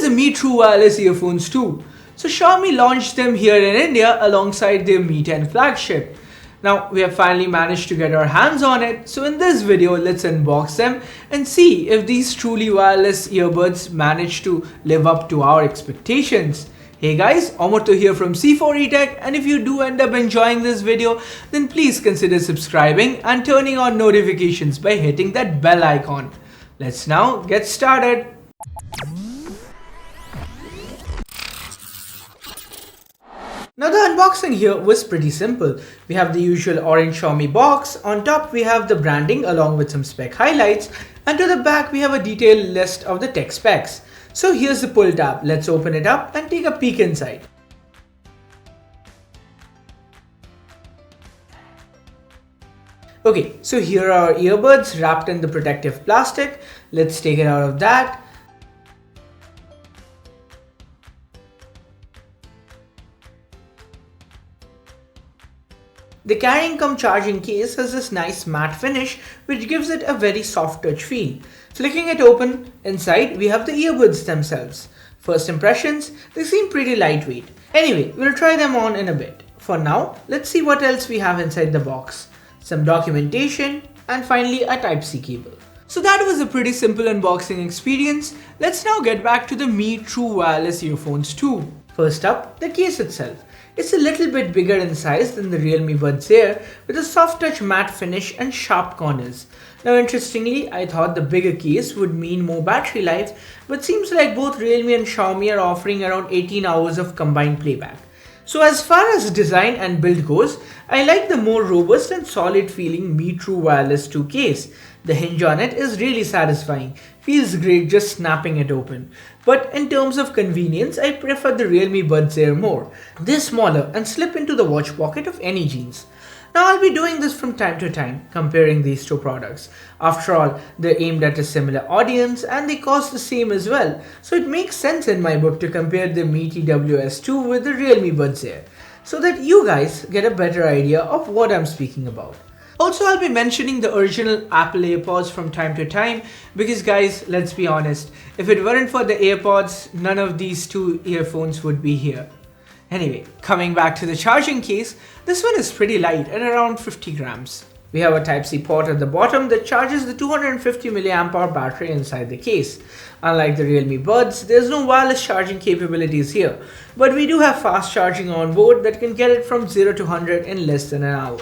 the Mi True Wireless Earphones 2. So Xiaomi launched them here in India alongside their Mi 10 flagship. Now we have finally managed to get our hands on it, so in this video let's unbox them and see if these truly wireless earbuds manage to live up to our expectations. Hey guys, Amartya here from C4eTech, and if you do end up enjoying this video, then please consider subscribing and turning on notifications by hitting that bell icon. Let's now get started. Now the unboxing here was pretty simple. We have the usual orange Xiaomi box. On top we have the branding along with some spec highlights, and to the back we have a detailed list of the tech specs. So here's the pull tab. Let's open it up and take a peek inside. Okay, so here are our earbuds wrapped in the protective plastic. Let's take it out of that. The carrying cum charging case has this nice matte finish which gives it a very soft touch feel. Flicking it open, inside we have the earbuds themselves. First impressions, they seem pretty lightweight. Anyway, we'll try them on in a bit. For now, let's see what else we have inside the box. Some documentation and finally a Type-C cable. So that was a pretty simple unboxing experience. Let's now get back to the Mi True Wireless Earphones 2. First up, the case itself. It's a little bit bigger in size than the Realme Buds Air with a soft touch matte finish and sharp corners. Now interestingly, I thought the bigger case would mean more battery life, but seems like both Realme and Xiaomi are offering around 18 hours of combined playback. So as far as design and build goes, I like the more robust and solid feeling Mi True Wireless 2 case. The hinge on it is really satisfying, feels great just snapping it open. But in terms of convenience, I prefer the Realme Buds Air more. They're smaller and slip into the watch pocket of any jeans. Now I'll be doing this from time to time, comparing these two products. After all, they're aimed at a similar audience and they cost the same as well. So it makes sense in my book to compare the Mi TWS 2 with the Realme Buds Air, so that you guys get a better idea of what I'm speaking about. Also, I'll be mentioning the original Apple AirPods from time to time because guys, let's be honest, if it weren't for the AirPods, none of these two earphones would be here. Anyway, coming back to the charging case, this one is pretty light at around 50 grams. We have a Type-C port at the bottom that charges the 250 mAh battery inside the case. Unlike the Realme Buds, there's no wireless charging capabilities here, but we do have fast charging on board that can get it from 0 to 100 in less than an hour.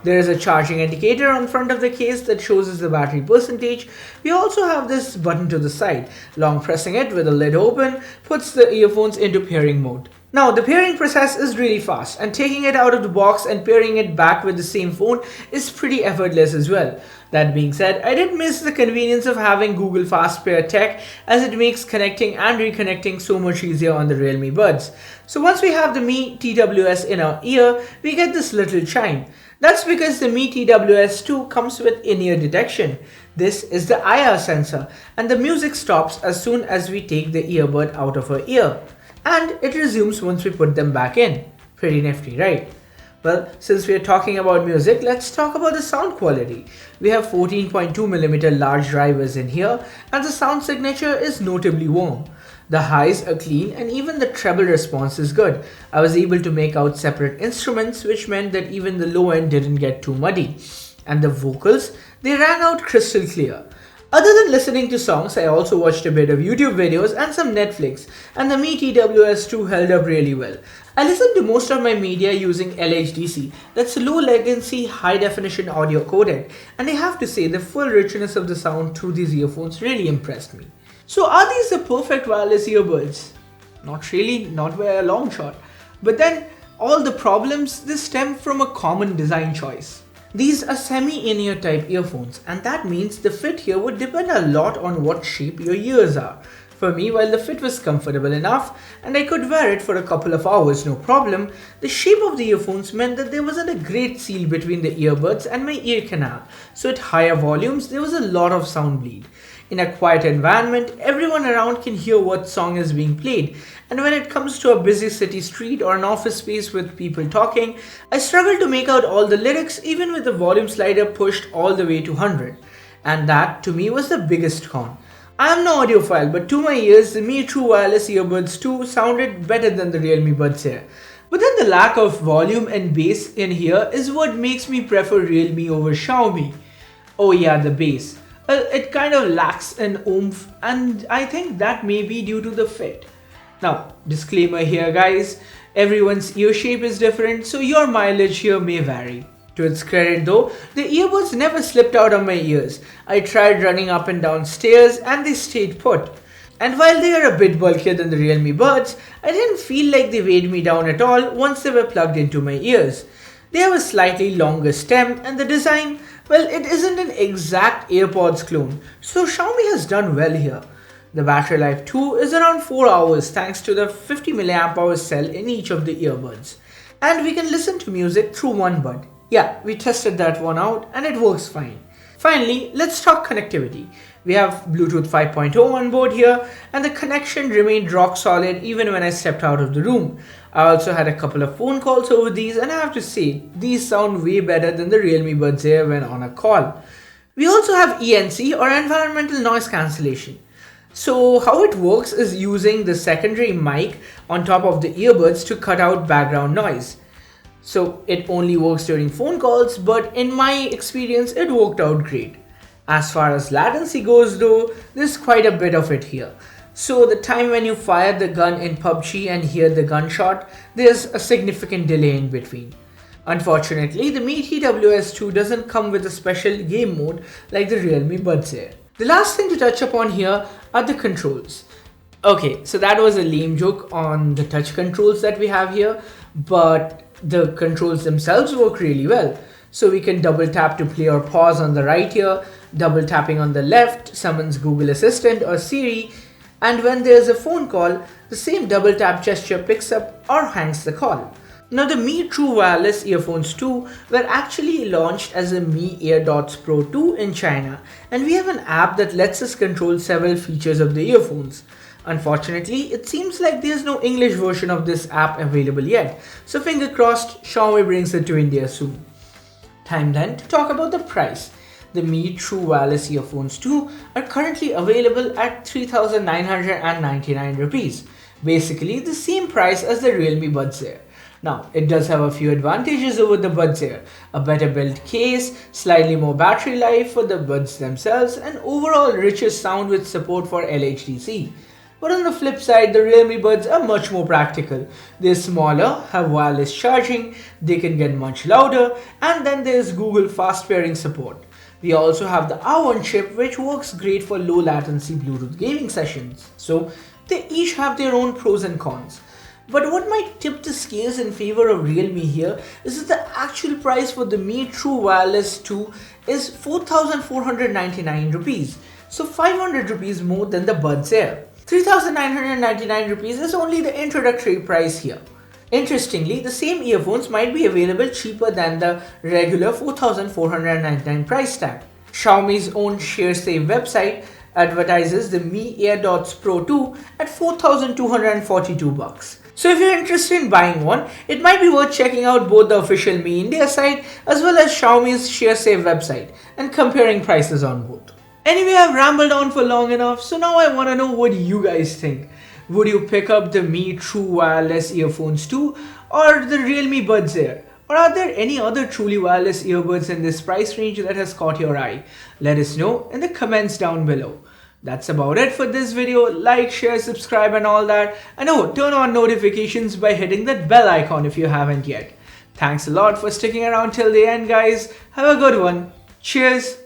There is a charging indicator on front of the case that shows us the battery percentage. We also have this button to the side. Long pressing it with the lid open puts the earphones into pairing mode. Now the pairing process is really fast, and taking it out of the box and pairing it back with the same phone is pretty effortless as well. That being said, I did miss the convenience of having Google Fast Pair tech, as it makes connecting and reconnecting so much easier on the Realme Buds. So once we have the Mi TWS in our ear, we get this little chime. That's because the Mi TWS 2 comes with in-ear detection. This is the IR sensor, and the music stops as soon as we take the earbud out of our ear. And it resumes once we put them back in. Pretty nifty, right? Well, since we are talking about music, let's talk about the sound quality. We have 14.2mm large drivers in here, and the sound signature is notably warm. The highs are clean and even the treble response is good. I was able to make out separate instruments, which meant that even the low end didn't get too muddy. And the vocals, they rang out crystal clear. Other than listening to songs, I also watched a bit of YouTube videos and some Netflix, and the Mi TWS 2 held up really well. I listened to most of my media using LHDC, that's a low latency, high definition audio codec, and I have to say the full richness of the sound through these earphones really impressed me. So are these the perfect wireless earbuds? Not really, not by a long shot. But then all the problems, they stem from a common design choice. These are semi-in-ear type earphones, and that means the fit here would depend a lot on what shape your ears are. For me, while the fit was comfortable enough and I could wear it for a couple of hours no problem, the shape of the earphones meant that there wasn't a great seal between the earbuds and my ear canal, so at higher volumes there was a lot of sound bleed. In a quiet environment, everyone around can hear what song is being played, and when it comes to a busy city street or an office space with people talking, I struggle to make out all the lyrics even with the volume slider pushed all the way to 100. And that to me was the biggest con. I'm no audiophile, but to my ears, the Mi True Wireless Earbuds 2 sounded better than the Realme Buds Air. But then the lack of volume and bass in here is what makes me prefer Realme over Xiaomi. Oh yeah, the bass. It kind of lacks an oomph, and I think that may be due to the fit. Now, disclaimer here guys, everyone's ear shape is different, so your mileage here may vary. To its credit though, the earbuds never slipped out of my ears. I tried running up and down stairs and they stayed put. And while they are a bit bulkier than the Realme Buds, I didn't feel like they weighed me down at all once they were plugged into my ears. They have a slightly longer stem and the design, well, it isn't an exact AirPods clone, so Xiaomi has done well here. The battery life too is around 4 hours thanks to the 50 mAh cell in each of the earbuds. And we can listen to music through one bud. Yeah, we tested that one out and it works fine. Finally, let's talk connectivity. We have Bluetooth 5.0 on board here and the connection remained rock solid even when I stepped out of the room. I also had a couple of phone calls over these and I have to say, these sound way better than the Realme Buds Air when on a call. We also have ENC or Environmental Noise Cancellation. So how it works is using the secondary mic on top of the earbuds to cut out background noise. So it only works during phone calls, but in my experience it worked out great. As far as latency goes though, there's quite a bit of it here. So the time when you fire the gun in PUBG and hear the gunshot, there's a significant delay in between. Unfortunately, the Mi TWS2 doesn't come with a special game mode like the Realme Buds Air. The last thing to touch upon here are the controls. Okay, so that was a lame joke on the touch controls that we have here, but the controls themselves work really well. So we can double tap to play or pause on the right here, double tapping on the left summons Google Assistant or Siri, and when there's a phone call, the same double tap gesture picks up or hangs the call. Now the Mi True Wireless Earphones 2 were actually launched as a Mi AirDots Pro 2 in China, and we have an app that lets us control several features of the earphones. Unfortunately, it seems like there's no English version of this app available yet, so finger crossed Xiaomi brings it to India soon. Time then to talk about the price. The Mi True Wireless Earphones 2 are currently available at 3,999 rupees, basically the same price as the Realme Buds Air. Now, it does have a few advantages over the Buds Air, a better built case, slightly more battery life for the buds themselves, and overall richer sound with support for LHDC. But on the flip side, the Realme Buds are much more practical. They're smaller, have wireless charging, they can get much louder, and then there's Google fast pairing support. We also have the R1 chip, which works great for low latency Bluetooth gaming sessions. So they each have their own pros and cons. But what might tip the scales in favor of Realme here is that the actual price for the Mi True Wireless 2 is 4,499 rupees, so 500 rupees more than the Buds Air. 3,999 rupees is only the introductory price here. Interestingly, the same earphones might be available cheaper than the regular 4,499 price tag. Xiaomi's own ShareSave website advertises the Mi AirDots Pro 2 at 4,242 bucks. So if you're interested in buying one, it might be worth checking out both the official Mi India site as well as Xiaomi's ShareSave website and comparing prices on both. Anyway, I've rambled on for long enough, so now I want to know what you guys think. Would you pick up the Mi True Wireless Earphones 2 or the Realme Buds Air? Or are there any other truly wireless earbuds in this price range that has caught your eye? Let us know in the comments down below. That's about it for this video. Like, share, subscribe and all that. And oh, turn on notifications by hitting that bell icon if you haven't yet. Thanks a lot for sticking around till the end guys. Have a good one. Cheers.